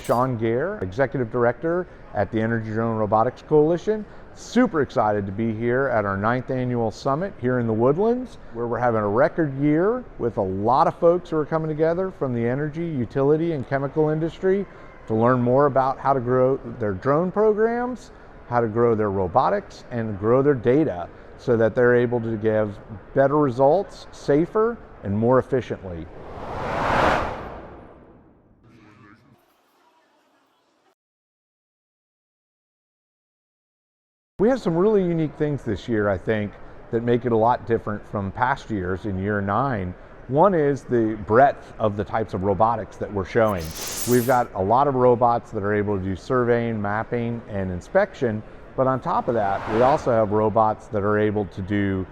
Sean Gare, Executive Director at the Energy Drone Robotics Coalition. Super excited to be here at our 9th annual summit here in the Woodlands, where we're having a record year with a lot of folks who are coming together from the energy, utility, and chemical industry to learn more about how to grow their drone programs, how to grow their robotics, and grow their data so that they're able to give better results, safer, and more efficiently. We have some really unique things this year, I think, that make it a lot different from past years in year 9. One is the breadth of the types of robotics that we're showing. We've got a lot of robots that are able to do surveying, mapping, and inspection, but on top of that, we also have robots that are able to do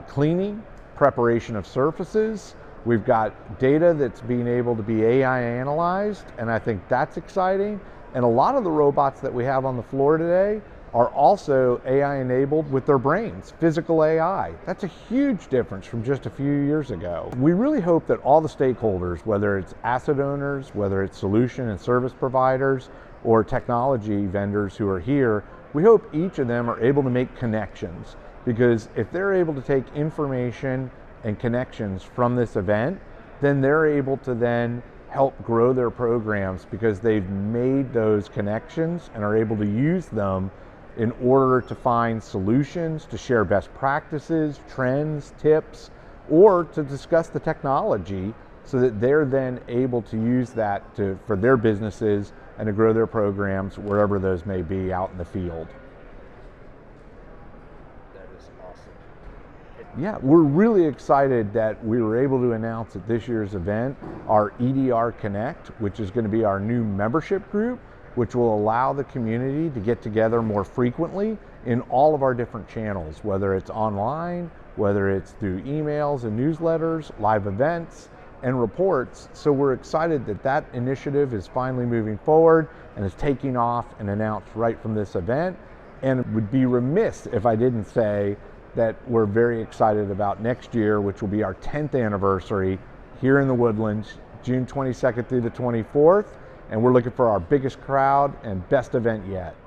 cleaning, preparation of surfaces. We've got data that's being able to be AI analyzed, and I think that's exciting. And a lot of the robots that we have on the floor today are also AI enabled with their brains, physical AI. That's a huge difference from just a few years ago. We really hope that all the stakeholders, whether it's asset owners, whether it's solution and service providers, or technology vendors who are here, we hope each of them are able to make connections, because if they're able to take information and connections from this event, then they're able to then help grow their programs because they've made those connections and are able to use them in order to find solutions, to share best practices, trends, tips, or to discuss the technology so that they're then able to use that for their businesses and to grow their programs wherever those may be out in the field. That is awesome. Yeah, we're really excited that we were able to announce at this year's event our EDR Connect, which is going to be our new membership group, which will allow the community to get together more frequently in all of our different channels, whether it's online, whether it's through emails and newsletters, live events, and reports. So we're excited that that initiative is finally moving forward and is taking off and announced right from this event. And it would be remiss if I didn't say that we're very excited about next year, which will be our 10th anniversary here in the Woodlands, June 22nd through the 24th. And we're looking for our biggest crowd and best event yet.